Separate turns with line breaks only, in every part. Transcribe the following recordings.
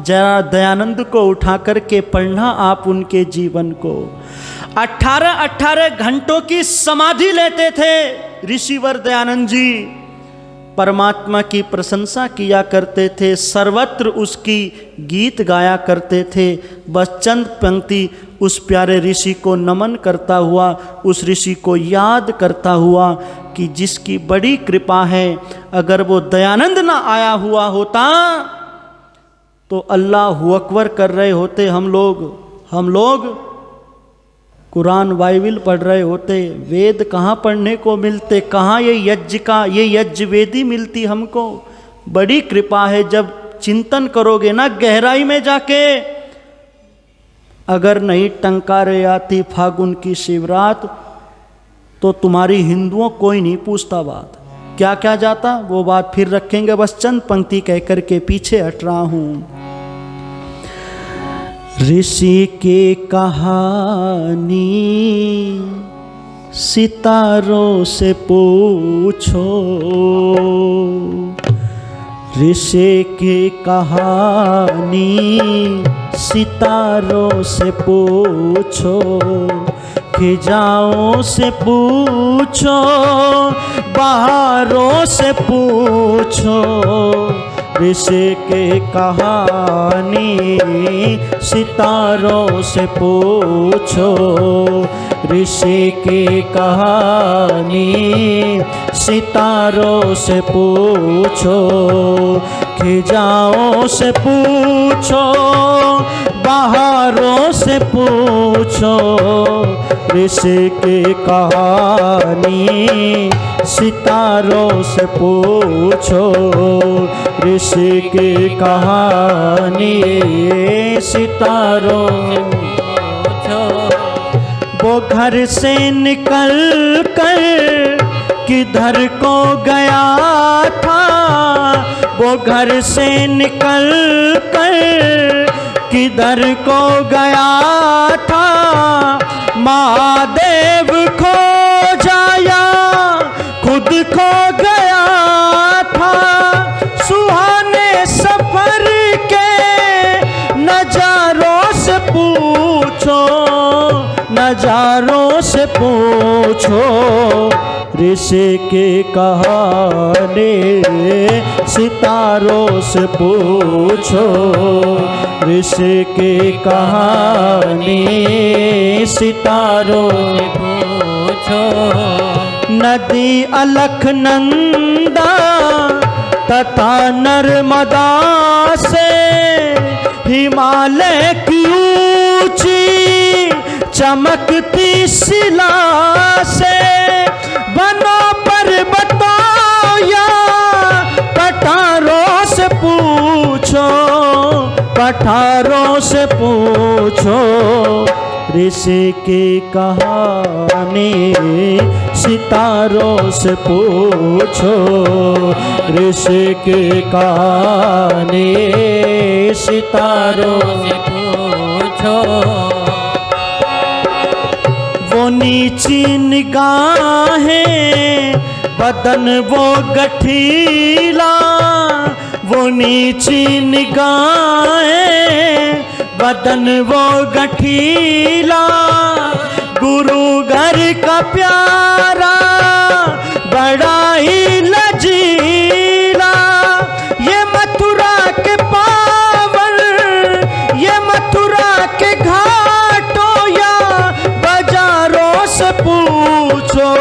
जरा दयानंद को उठा करके पढ़ना आप उनके जीवन को। 18-18 घंटों की समाधि लेते थे ऋषिवर दयानंद जी। परमात्मा की प्रशंसा किया करते थे, सर्वत्र उसकी गीत गाया करते थे। बस चंद पंक्ति उस प्यारे ऋषि को नमन करता हुआ, उस ऋषि को याद करता हुआ कि जिसकी बड़ी कृपा है, अगर वो दयानंद ना आया हुआ होता तो अल्लाहु अकबर कर रहे होते हम लोग कुरान बाइबिल पढ़ रहे होते। वेद कहाँ पढ़ने को मिलते, कहाँ ये यज्ञ वेदी मिलती हमको। बड़ी कृपा है जब चिंतन करोगे ना गहराई में जाके। अगर नहीं टंकारे आती फागुन की शिवरात तो तुम्हारी हिंदुओं कोई नहीं पूछता बात, क्या क्या जाता वो बात फिर रखेंगे। बस चंद पंक्ति कह करके पीछे हट रहा हूँ। ऋषि की कहानी सितारों से पूछो, ऋषि की कहानी सितारों से पूछो, खिजाओं से पूछो, बहारों से पूछो, ऋषि की कहानी सितारों से पूछो, ऋषि की कहानी सितारों से पूछो, खिजाओं से पूछो, बहारों से पूछो, ऋषि की कहानी सितारों से पूछो, ऋषि की कहानी सितारों से पूछो। वो घर से निकल कर किधर को गया था, वो घर से निकल कर किधर को गया था, महादेव खो जाया खुद खो गया था, सुहाने सफर के नजारों से पूछो, नजारों से पूछो, ऋषि की कहानी सितारों से पूछो, ऋषि की कहानी सितारों से पूछो। नदी अलखनंदा तथा नर्मदा से, हिमालय की ऊंची चमकती शिला से, बनो पर्वतों या पठारों से पूछो, पठारों से पूछो, ऋषि की कहानी सितारों से पूछो, ऋषि की कहानी सितारों से पूछो। वो नीची निगाहें बदन वो गठीला, वो नीची निगाहें बदन वो गठीला, गुरु घर का प्यारा बड़ा ही लजीला, ये मथुरा के पावन, ये मथुरा के घाटों या बाजारों से पूछो,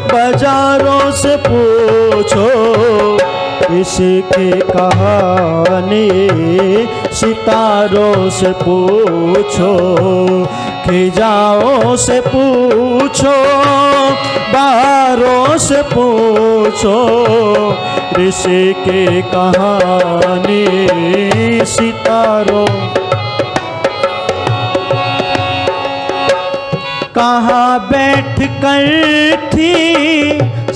बाजारों से पूछो, ऋषि की कहानी सितारों से पूछो, खिजाओं से पूछो, बहारों से पूछो, ऋषि की कहानी सितारों। कहाँ बैठ कर थी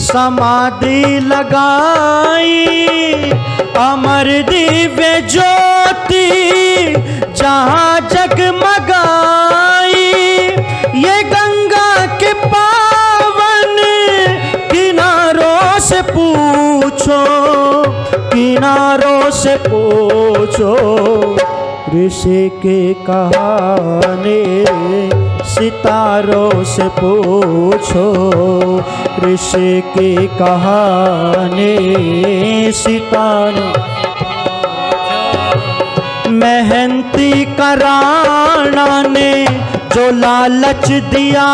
समाधि लगाई, अमर दिव्य ज्योति जहाँ जगमगाई, ये गंगा के पावन किनारों से पूछो, किनारों से पूछो, ऋषि के कहानी सितारों से पूछो, ऋषि की कहानी सितारों। मेहनती का राणा ने जो लालच दिया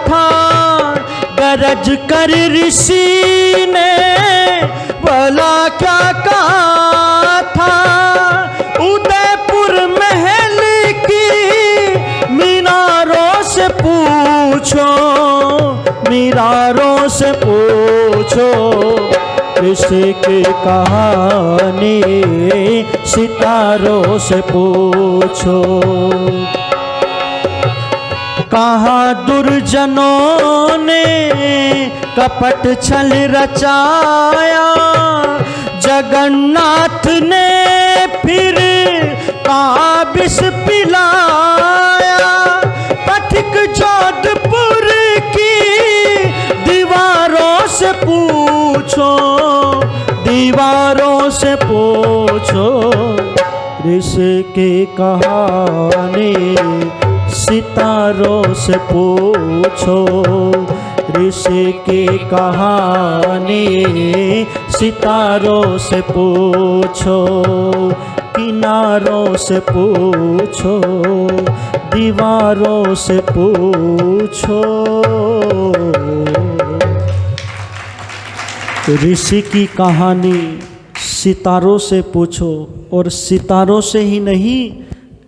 था, गरज कर ऋषि ने भला क्या कहा था। उदयपुर महल की मीनारों से पूछो, मीनारों से पूछो, ऋषि की कहानी सितारों से पूछो। कहाँ दुर्जनों ने कपट छल रचाया, जगन्नाथ ने फिर कहाँ विष पिलाया। पथिक जोधपुर की दीवारों से पूछो, दीवारों से पूछो, ऋषि की कहानी सितारों से पूछो, ऋषि की कहानी सितारों से पूछो। किनारों से पूछो, दीवारों से पूछो। ऋषि की कहानी सितारों से पूछो, और सितारों से ही नहीं,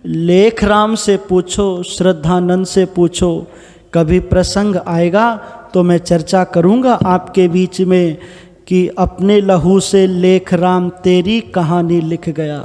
लेखराम से पूछो, श्रद्धानंद से पूछो। कभी प्रसंग आएगा तो मैं चर्चा करूंगा आपके बीच में कि अपने लहू से लेखराम तेरी कहानी लिख गया।